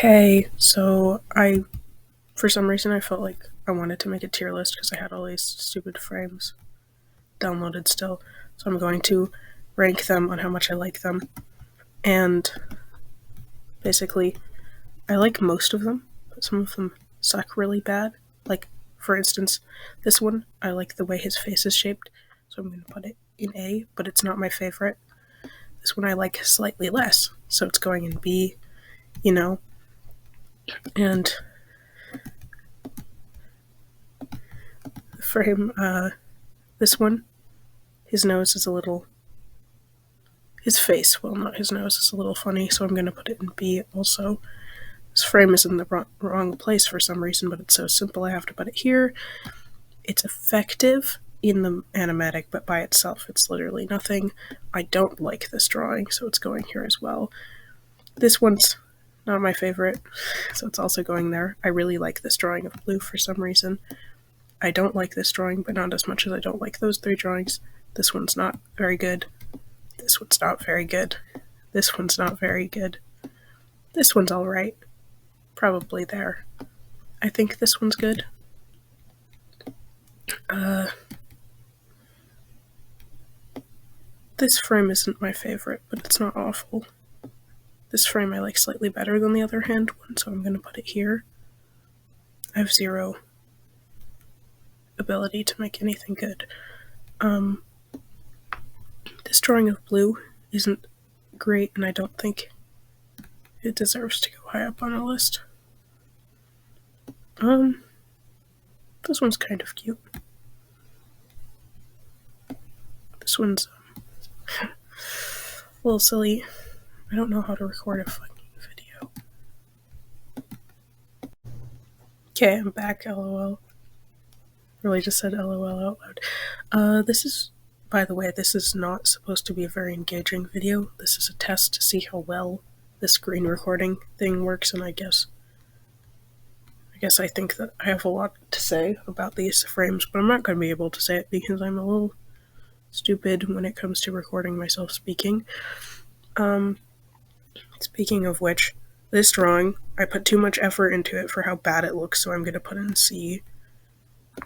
Okay, so for some reason, I felt like I wanted to make a tier list because I had all these stupid frames downloaded still. So I'm going to rank them on how much I like them. And basically, I like most of them, but some of them suck really bad. Like, for instance, this one, I like the way his face is shaped, so I'm going to put it in A, but it's not my favorite. This one I like slightly less, so it's going in B, And for him, this one, his nose is his face, well, not his nose, is a little funny, so I'm going to put it in B also. This frame is in the wrong place for some reason, but it's so simple I have to put it here. It's effective in the animatic, but by itself it's literally nothing. I don't like this drawing, so it's going here as well. This one's not my favorite, so it's also going there. I really like this drawing of Blue for some reason. I don't like this drawing, but not as much as I don't like those three drawings. This one's not very good. This one's not very good. This one's not very good. This one's alright. Probably there. I think this one's good. This frame isn't my favorite, but it's not awful. This frame I like slightly better than the other hand one, so I'm going to put it here. I have zero ability to make anything good. This drawing of Blue isn't great, and I don't think it deserves to go high up on a list. This one's kind of cute. This one's a little silly. I don't know how to record a fucking video. Okay, I'm back, lol. Really just said lol out loud. By the way, this is not supposed to be a very engaging video. This is a test to see how well the screen recording thing works, and I guess I think that I have a lot to say about these frames, but I'm not going to be able to say it because I'm a little stupid when it comes to recording myself speaking. Speaking of which, this drawing, I put too much effort into it for how bad it looks, so I'm going to put it in C.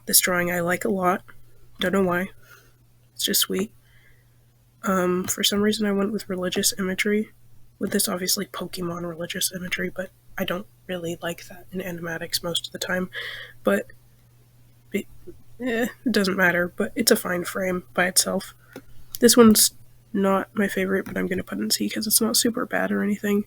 This drawing I like a lot. Don't know why. It's just sweet. For some reason I went with religious imagery. With this, obviously, Pokemon religious imagery, but I don't really like that in animatics most of the time. But it doesn't matter, but it's a fine frame by itself. This one's not my favorite, but I'm going to put it in C because it's not super bad or anything.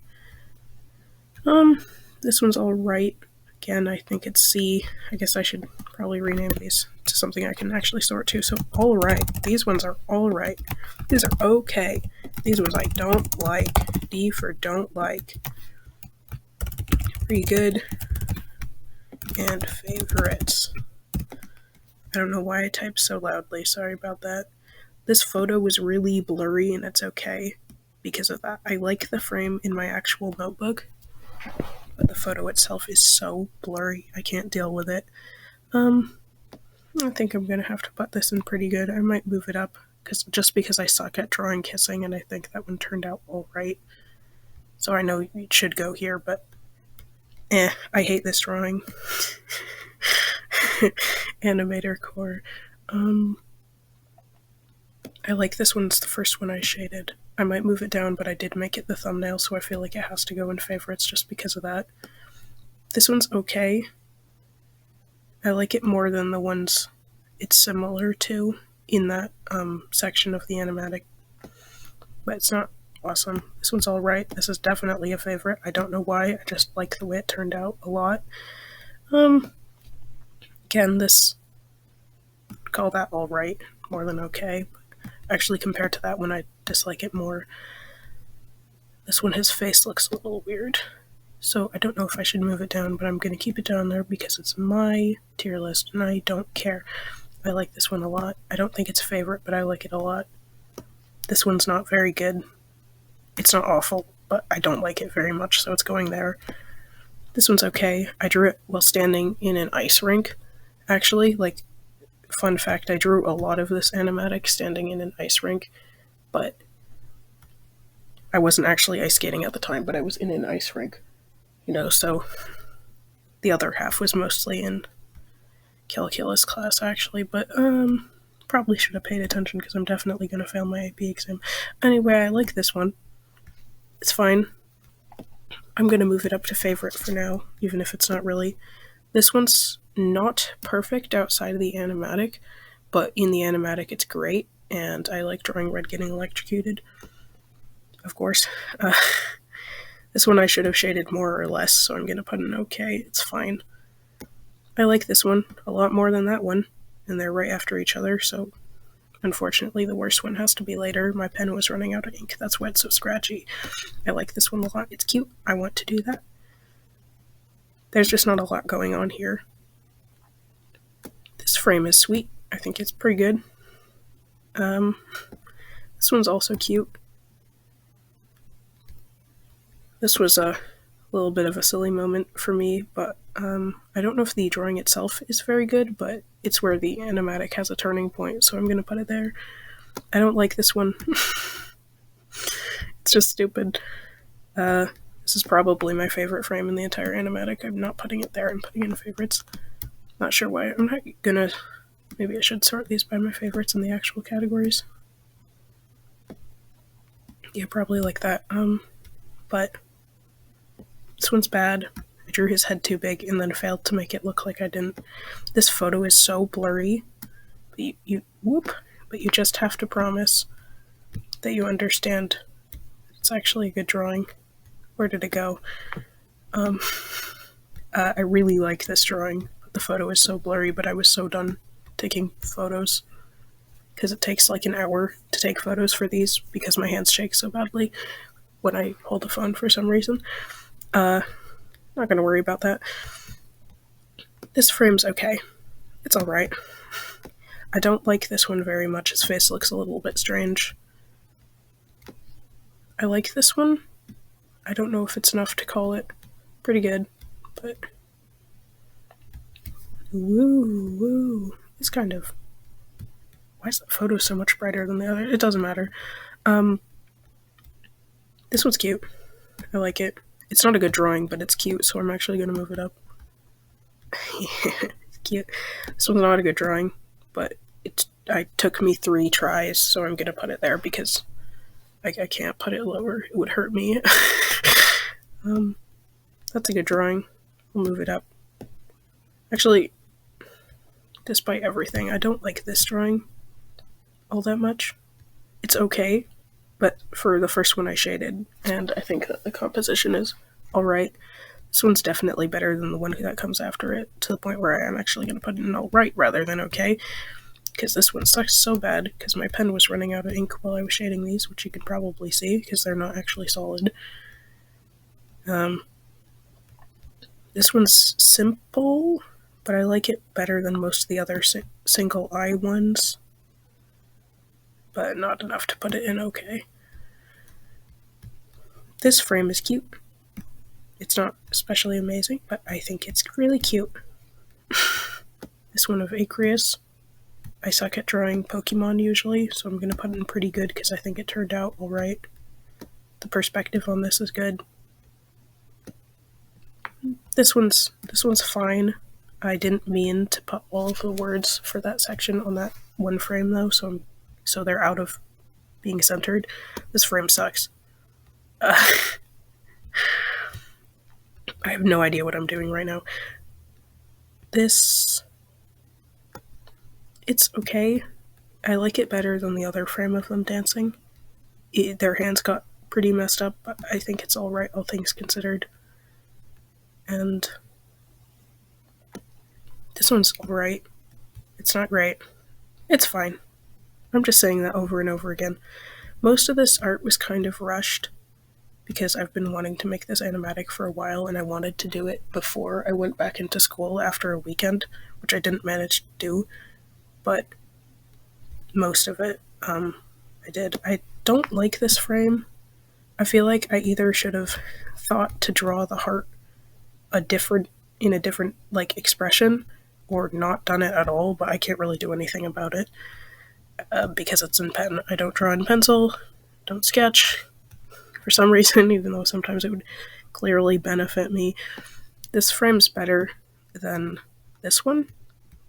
This one's alright. Again, I think it's C. I guess I should probably rename these to something I can actually sort to. So, alright. These ones are alright. These are okay. These ones I don't like. D for don't like. Pretty good. And favorites. I don't know why I typed so loudly. Sorry about that. This photo was really blurry, and it's okay because of that. I like the frame in my actual notebook, but the photo itself is so blurry. I can't deal with it. I think I'm going to have to put this in pretty good. I might move it up because I suck at drawing kissing, and I think that one turned out alright. So I know it should go here, but I hate this drawing. Animator core. I like this one. It's the first one I shaded. I might move it down, but I did make it the thumbnail, so I feel like it has to go in favorites just because of that. This one's okay. I like it more than the ones it's similar to in that section of the animatic, but it's not awesome. This one's alright. This is definitely a favorite. I don't know why. I just like the way it turned out a lot. Again, call that alright more than okay. Actually, compared to that one, I dislike it more. This one, his face looks a little weird. So I don't know if I should move it down, but I'm going to keep it down there because it's my tier list, and I don't care. I like this one a lot. I don't think it's a favorite, but I like it a lot. This one's not very good. It's not awful, but I don't like it very much, so it's going there. This one's okay. I drew it while standing in an ice rink, actually. Fun fact, I drew a lot of this animatic standing in an ice rink, but I wasn't actually ice skating at the time, but I was in an ice rink. so the other half was mostly in calculus class, actually, but probably should have paid attention because I'm definitely going to fail my AP exam. Anyway, I like this one. It's fine. I'm going to move it up to favorite for now, even if it's not really. This one's not perfect outside of the animatic, but in the animatic it's great, and I like drawing Red getting electrocuted, of course. This one I should have shaded more or less, so I'm going to put an okay. It's fine. I like this one a lot more than that one, and they're right after each other, so unfortunately the worst one has to be later. My pen was running out of ink. That's why it's so scratchy. I like this one a lot. It's cute. I want to do that. There's just not a lot going on here. This frame is sweet. I think it's pretty good. This one's also cute. This was a little bit of a silly moment for me, but I don't know if the drawing itself is very good, but it's where the animatic has a turning point, so I'm going to put it there. I don't like this one. It's just stupid. This is probably my favorite frame in the entire animatic. I'm not putting it there. I'm putting it in favorites. Not sure why. I'm not gonna... Maybe I should sort these by my favorites in the actual categories. Yeah, probably like that. But this one's bad. I drew his head too big and then failed to make it look like I didn't. This photo is so blurry. But you just have to promise that you understand it's actually a good drawing. Where did it go? I really like this drawing. The photo is so blurry, but I was so done taking photos because it takes like an hour to take photos for these because my hands shake so badly when I hold the phone for some reason. Not gonna worry about that. This frame's okay. It's alright. I don't like this one very much. His face looks a little bit strange. I like this one. I don't know if it's enough to call it pretty good, but woo. It's kind of... Why is that photo so much brighter than the other? It doesn't matter. This one's cute. I like it. It's not a good drawing, but it's cute, so I'm actually going to move it up. It's cute. This one's not a good drawing, but it took me 3 tries, so I'm going to put it there because I can't put it lower. It would hurt me. That's a good drawing. I'll move it up. Actually, despite everything, I don't like this drawing all that much. It's okay, but for the first one I shaded, and I think that the composition is alright. This one's definitely better than the one that comes after it, to the point where I am actually going to put it in alright rather than okay, because this one sucks so bad, because my pen was running out of ink while I was shading these, which you can probably see, because they're not actually solid. This one's simple, but I like it better than most of the other single eye ones, but not enough to put it in okay. This frame is cute. It's not especially amazing, but I think it's really cute. This one of Aquarius. I suck at drawing Pokemon usually, so I'm going to put it in pretty good because I think it turned out alright. The perspective on this is good. This one's fine. I didn't mean to put all of the words for that section on that one frame though, so they're out of being centered. This frame sucks. I have no idea what I'm doing right now. It's okay. I like it better than the other frame of them dancing. Their hands got pretty messed up, but I think it's alright, all things considered. And this one's alright. It's not great. It's fine. I'm just saying that over and over again. Most of this art was kind of rushed because I've been wanting to make this animatic for a while and I wanted to do it before I went back into school after a weekend, which I didn't manage to do, but most of it I did. I don't like this frame. I feel like I either should have thought to draw the heart in a different like expression or not done it at all, but I can't really do anything about it because it's in pen. I don't draw in pencil, don't sketch for some reason, even though sometimes it would clearly benefit me. This frame's better than this one,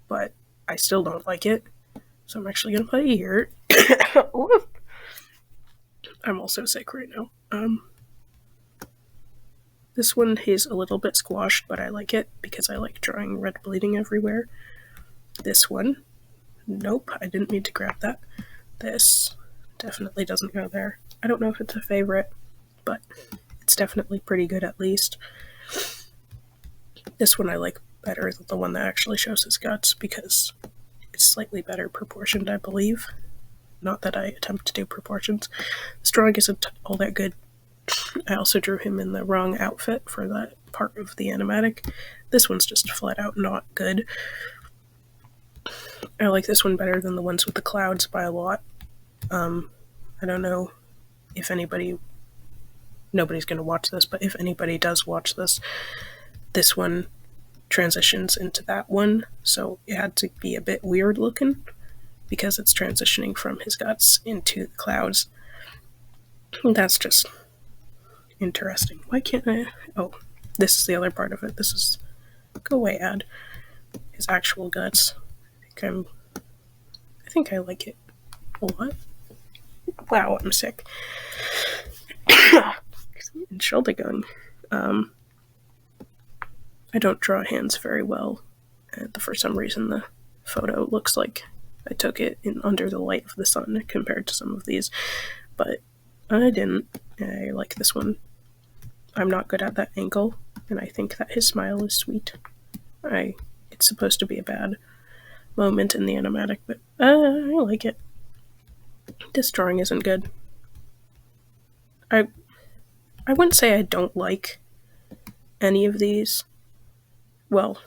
but I still don't like it. So I'm actually going to put it here. I'm also sick right now. This one is a little bit squashed, but I like it because I like drawing red bleeding everywhere. This one, nope, I didn't mean to grab that. This definitely doesn't go there. I don't know if it's a favorite, but it's definitely pretty good at least. This one I like better than the one that actually shows his guts because it's slightly better proportioned, I believe. Not that I attempt to do proportions. This drawing isn't all that good. I also drew him in the wrong outfit for that part of the animatic. This one's just flat out not good. I like this one better than the ones with the clouds by a lot. I don't know if nobody's going to watch this, but if anybody does watch this, this one transitions into that one, so it had to be a bit weird looking because it's transitioning from his guts into the clouds. That's just interesting. Why can't I? Oh, this is the other part of it. This is, go away, ad. His actual guts. I think I like it a lot. Wow, I'm sick. Entschuldigung. I don't draw hands very well, and for some reason the photo looks like I took it in under the light of the sun compared to some of these, but I didn't. I like this one. I'm not good at that angle, and I think that his smile is sweet. It's supposed to be a bad moment in the animatic, but I like it. This drawing isn't good. I wouldn't say I don't like any of these. Well,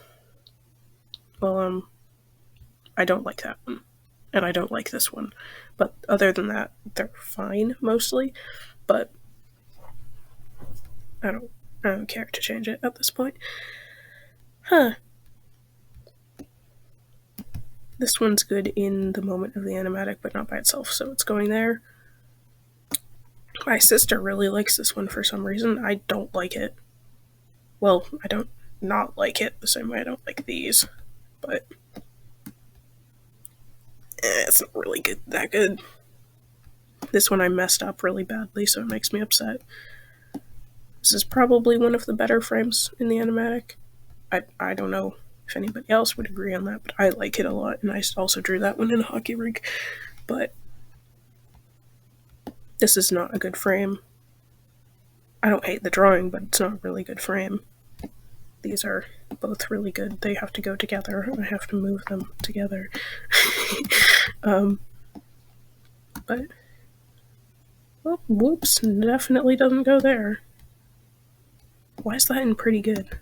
I don't like that one, and I don't like this one. But other than that, they're fine mostly. But I don't care to change it at this point. This one's good in the moment of the animatic, but not by itself, so it's going there. My sister really likes this one for some reason. I don't like it. Well, I don't not like it the same way I don't like these, but it's not really that good. This one I messed up really badly, so it makes me upset. This is probably one of the better frames in the animatic. I don't know if anybody else would agree on that, but I like it a lot, and I also drew that one in a hockey rink. But this is not a good frame. I don't hate the drawing, but it's not a really good frame. These are both really good. They have to go together. I have to move them together. But, well, whoops, definitely doesn't go there. Why is that in pretty good?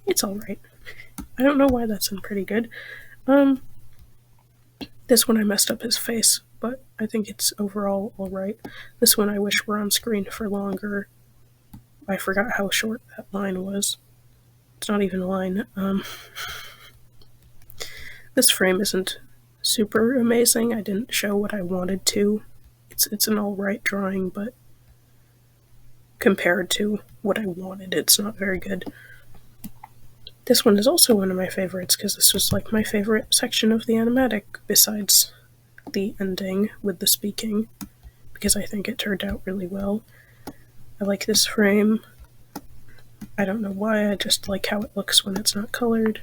It's alright. I don't know why that's in pretty good. This one I messed up his face, but I think it's overall alright. This one I wish were on screen for longer. I forgot how short that line was. It's not even a line. This frame isn't super amazing. I didn't show what I wanted to. It's an alright drawing, but compared to what I wanted, it's not very good. This one is also one of my favorites because this was like my favorite section of the animatic besides the ending with the speaking, because I think it turned out really well. I like this frame. I don't know why, I just like how it looks when it's not colored,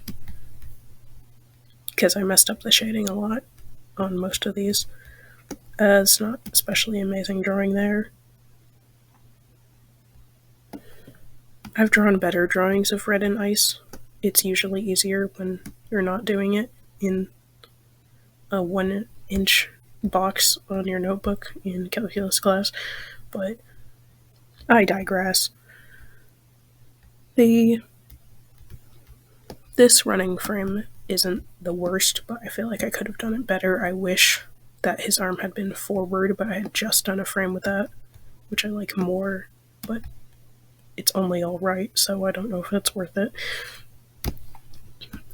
because I messed up the shading a lot on most of these. It's not especially amazing drawing there. I've drawn better drawings of red and ice. It's usually easier when you're not doing it in a 1-inch box on your notebook in calculus class, but I digress. This running frame isn't the worst, but I feel like I could have done it better. I wish that his arm had been forward, but I had just done a frame with that, which I like more, but it's only alright, so I don't know if it's worth it.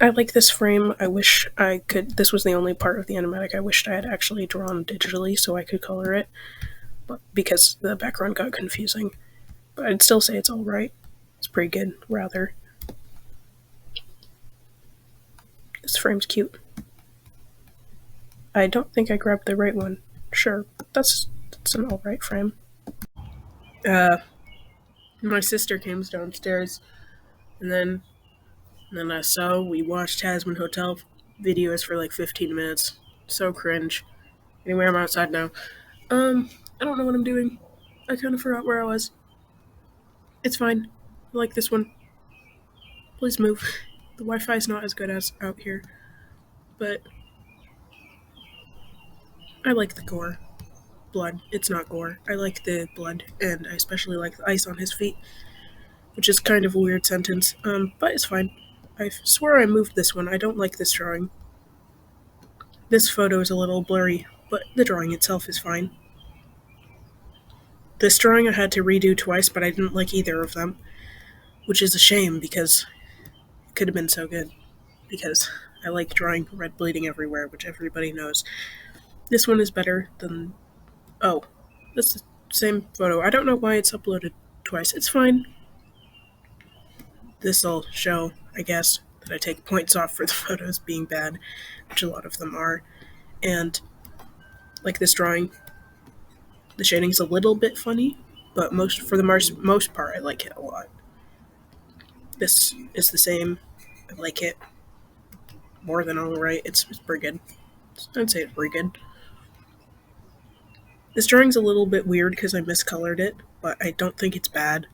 I like this frame. I wish I could. This was the only part of the animatic I wished I had actually drawn digitally so I could color it. but because the background got confusing. But I'd still say it's alright. It's pretty good, rather. This frame's cute. I don't think I grabbed the right one. Sure, that's an alright frame. Uh, my sister came downstairs, and so we watched Tasman Hotel videos for like 15 minutes. So cringe. Anyway, I'm outside now. I don't know what I'm doing. I kind of forgot where I was. It's fine. I like this one. Please move. The Wi-Fi is not as good as out here, but I like the gore. Blood. It's not gore. I like the blood, and I especially like the ice on his feet, which is kind of a weird sentence. But it's fine. I swear I moved this one. I don't like this drawing. This photo is a little blurry, but the drawing itself is fine. This drawing I had to redo twice, but I didn't like either of them, which is a shame because it could have been so good. Because I like drawing red bleeding everywhere, which everybody knows. This one is better than. Oh, that's the same photo. I don't know why it's uploaded twice. It's fine. This'll show, I guess, that I take points off for the photos being bad, which a lot of them are. And like this drawing, the shading's a little bit funny, but for the most part, I like it a lot. This is the same. I like it more than alright. It's pretty good. I'd say it's pretty good. This drawing's a little bit weird because I miscolored it, but I don't think it's bad.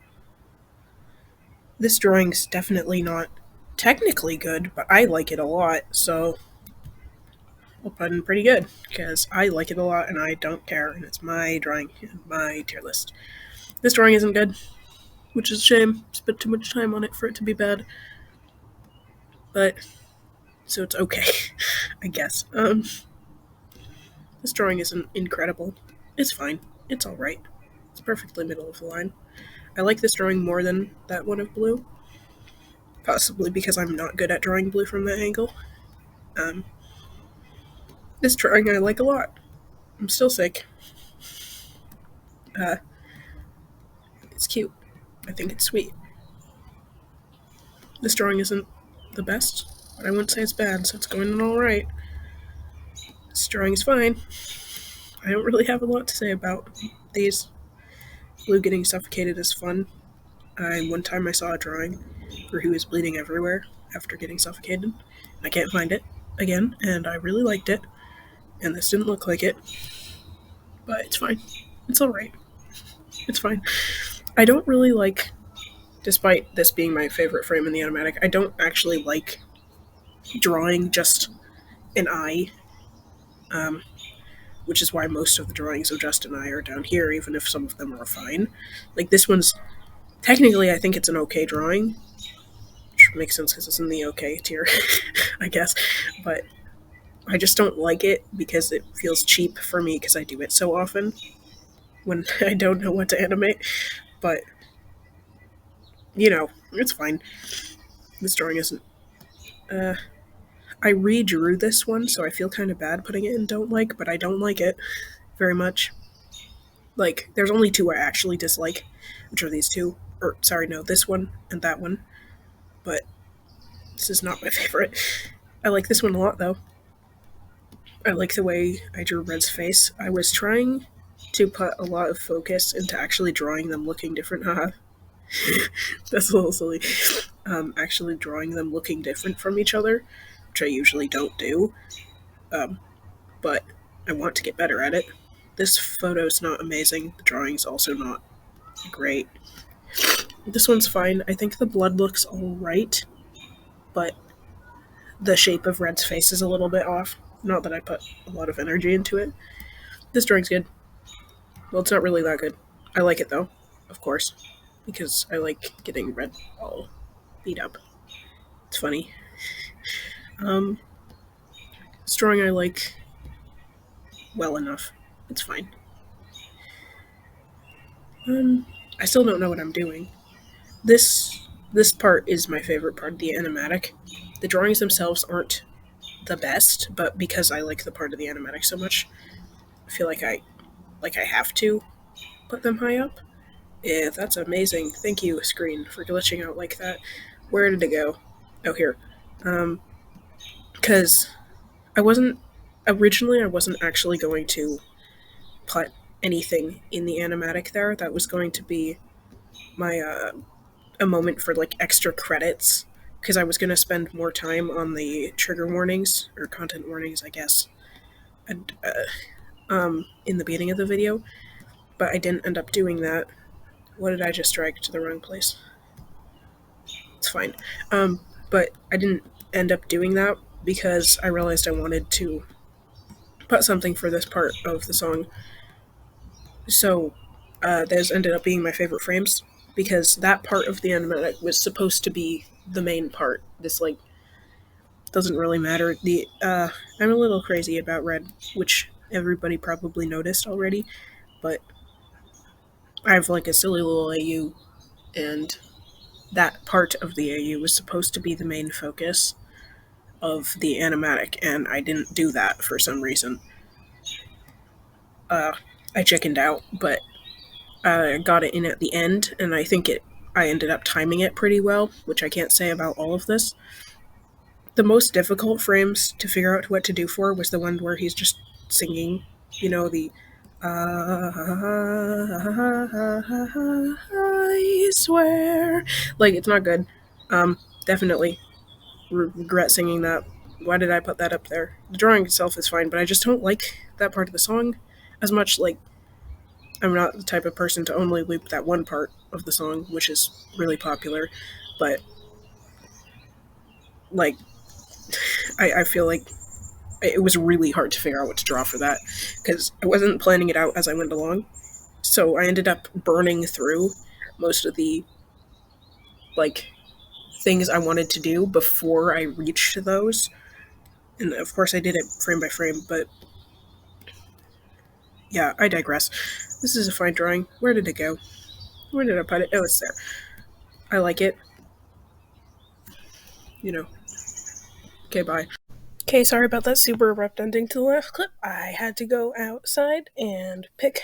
This drawing's definitely not technically good, but I like it a lot, so I'll put in pretty good because I like it a lot and I don't care, and it's my drawing and my tier list. This drawing isn't good, which is a shame. Spent too much time on it for it to be bad, but so it's okay, I guess. This drawing isn't incredible. It's fine. It's alright. It's perfectly middle of the line. I like this drawing more than that one of blue. Possibly because I'm not good at drawing blue from that angle. This drawing I like a lot. I'm still sick. It's cute. I think it's sweet. This drawing isn't the best, but I wouldn't say it's bad, so it's going in alright. This drawing is fine. I don't really have a lot to say about these. Blue getting suffocated is fun. One time I saw a drawing where he was bleeding everywhere after getting suffocated. I can't find it again, and I really liked it. And this didn't look like it, but it's fine. It's alright. It's fine. I don't really like, despite this being my favorite frame in the animatic, I don't actually like drawing just an eye, which is why most of the drawings of just an eye are down here, even if some of them are fine. Like this one's, technically I think it's an okay drawing, which makes sense because it's in the okay tier, I guess, but I just don't like it because it feels cheap for me because I do it so often when I don't know what to animate, but it's fine. This drawing isn't. I redrew this one, so I feel kind of bad putting it in don't like, but I don't like it very much. Like, there's only two I actually dislike, which are these two. Or, sorry, no, this one and that one. But this is not my favorite. I like this one a lot, though. I like the way I drew Red's face. I was trying to put a lot of focus into actually drawing them looking different. Haha. That's a little silly. Actually drawing them looking different from each other, which I usually don't do. But I want to get better at it. This photo's not amazing. The drawing's also not great. This one's fine. I think the blood looks alright, but the shape of Red's face is a little bit off. Not that I put a lot of energy into it. This drawing's good. Well, it's not really that good. I like it though, of course, because I like getting Red all beat up. It's funny. This drawing I like well enough. It's fine. I still don't know what I'm doing. This part is my favorite part of the animatic. The drawings themselves aren't the best, but because I like the part of the animatic so much, I feel like I have to. put them high up. Yeah, that's amazing. Thank you, screen, for glitching out like that. Where did it go? Oh, here. Because I wasn't originally I wasn't actually going to put anything in the animatic there. That was going to be my a moment for like extra credits because I was going to spend more time on the trigger warnings or content warnings, I guess, and, in the beginning of the video. But I didn't end up doing that. What did I just drag to the wrong place? It's fine. But I didn't end up doing that because I realized I wanted to put something for this part of the song. So those ended up being my favorite frames because that part of the animatic was supposed to be the main part. This like doesn't really matter. The I'm a little crazy about red, which everybody probably noticed already, but I have like a silly little AU, and that part of the AU was supposed to be the main focus of the animatic, and I didn't do that for some reason. I chickened out, but got it in at the end, and I think it. I ended up timing it pretty well, which I can't say about all of this. The most difficult frames to figure out what to do for was the one where he's just singing, you know, the I swear. Like, it's not good. Definitely regret singing that. Why did I put that up there? The drawing itself is fine, but I just don't like that part of the song as much. Like, I'm not the type of person to only loop that one part of the song, which is really popular, but like I feel like it was really hard to figure out what to draw for that because I wasn't planning it out as I went along. So I ended up burning through most of the like things I wanted to do before I reached those. And of course I did it frame by frame, but yeah, I digress. This is a fine drawing. Where did it go? Where did I put it? Oh, it's there. I like it. You know. Okay, bye. Okay, sorry about that super abrupt ending to the last clip. I had to go outside and pick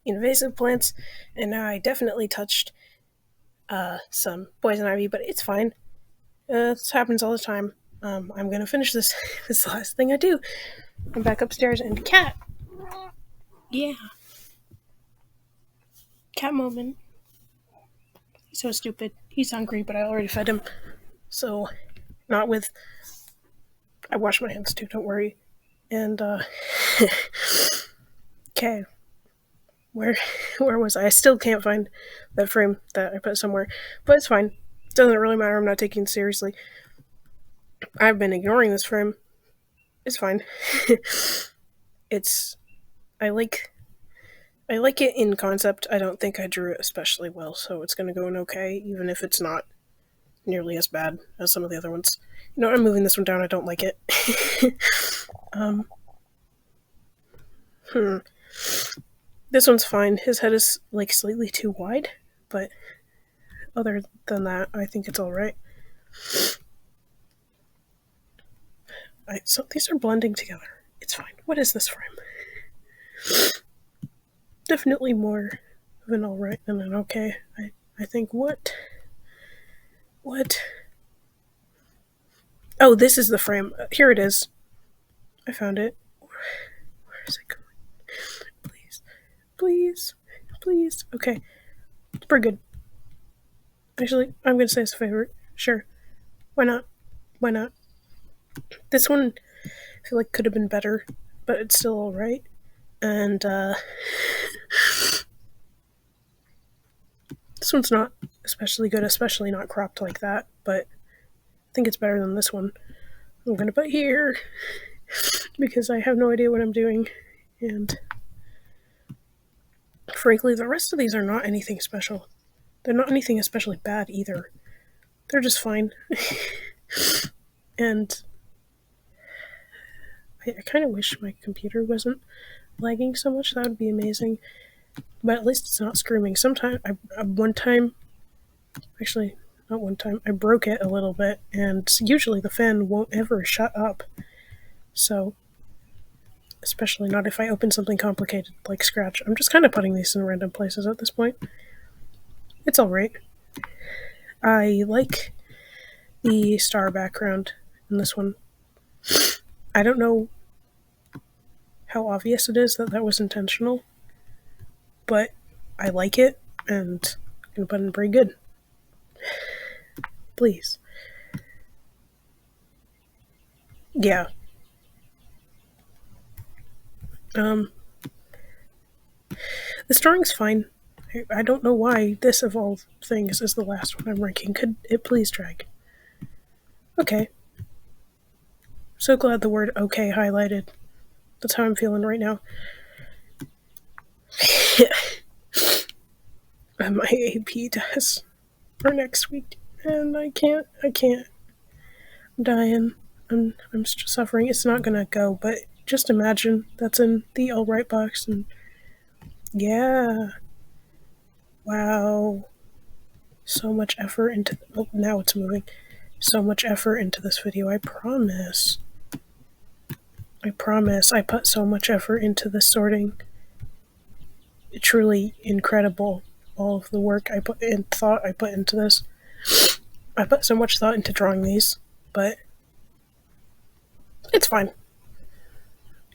invasive plants, and now I definitely touched some poison ivy, but it's fine. This happens all the time. I'm gonna finish this. This is the last thing I do. I'm back upstairs, and cat. Yeah, cat moment. He's so stupid. He's hungry, but I already fed him. So, not with. I wash my hands too. Don't worry. And okay, where where was I? I still can't find that frame that I put somewhere, but it's fine. It doesn't really matter. I'm not taking it seriously. I've been ignoring this frame. It's fine. It's I like it in concept. I don't think I drew it especially well, so it's gonna go in okay, even if it's not nearly as bad as some of the other ones. You know, I'm moving this one down. I don't like it. um, hmm. This one's fine. His head is like slightly too wide, but other than that, I think it's all right. So these are blending together. It's fine. What is this frame? Definitely more of an all right than an okay. I think what? What? Oh, this is the frame. Here it is. I found it. Where is it going? Please. Please. Please. Okay. It's pretty good. Actually, I'm going to say it's a favorite. Sure. Why not? Why not? This one, I feel like could have been better, but it's still alright. And, this one's not especially good, especially not cropped like that, but I think it's better than this one. I'm going to put here because I have no idea what I'm doing. And frankly, the rest of these are not anything special. They're not anything especially bad either. They're just fine. And I kind of wish my computer wasn't lagging so much. That would be amazing. But at least it's not screaming. Sometimes, one time, actually, not one time, I broke it a little bit, and usually the fan won't ever shut up. So Especially not if I open something complicated like Scratch. I'm just kind of putting these in random places at this point. It's alright. I like the star background in this one. I don't know how obvious it is that that was intentional, but I like it, and I'm gonna put it in pretty good. Please. Yeah. Um, this drawing's fine. I don't know why this of all things is the last one I'm ranking. Could it please drag? Okay. So glad the word okay highlighted. That's how I'm feeling right now. My AP test for next week, and I can't. I'm dying. I'm suffering. It's not gonna go, but just imagine that's in the all right box, and yeah, wow, so much effort into. Oh, now it's moving. So much effort into this video. I promise. I promise. I put so much effort into the sorting. Truly incredible. All of the work I put in, thought I put into this. I put so much thought into drawing these, but it's fine.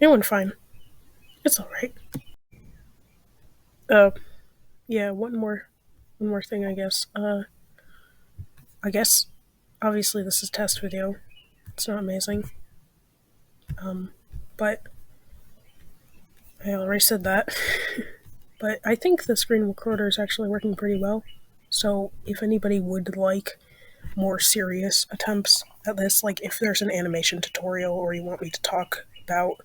It went fine. It's alright. Yeah, one more thing, I guess. I guess, obviously this is test video. It's not amazing. But I already said that. But I think the screen recorder is actually working pretty well. So if anybody would like more serious attempts at this, like if there's an animation tutorial or you want me to talk about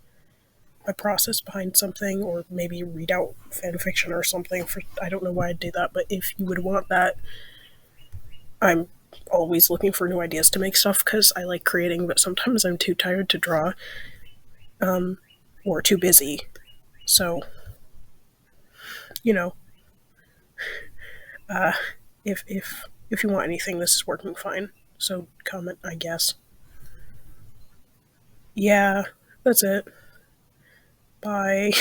my process behind something or maybe read out fanfiction or something for I don't know why I'd do that, but if you would want that, I'm always looking for new ideas to make stuff because I like creating, but sometimes I'm too tired to draw, or too busy. So, you know, if you want anything, this is working fine. So comment, I guess. Yeah, that's it. Bye.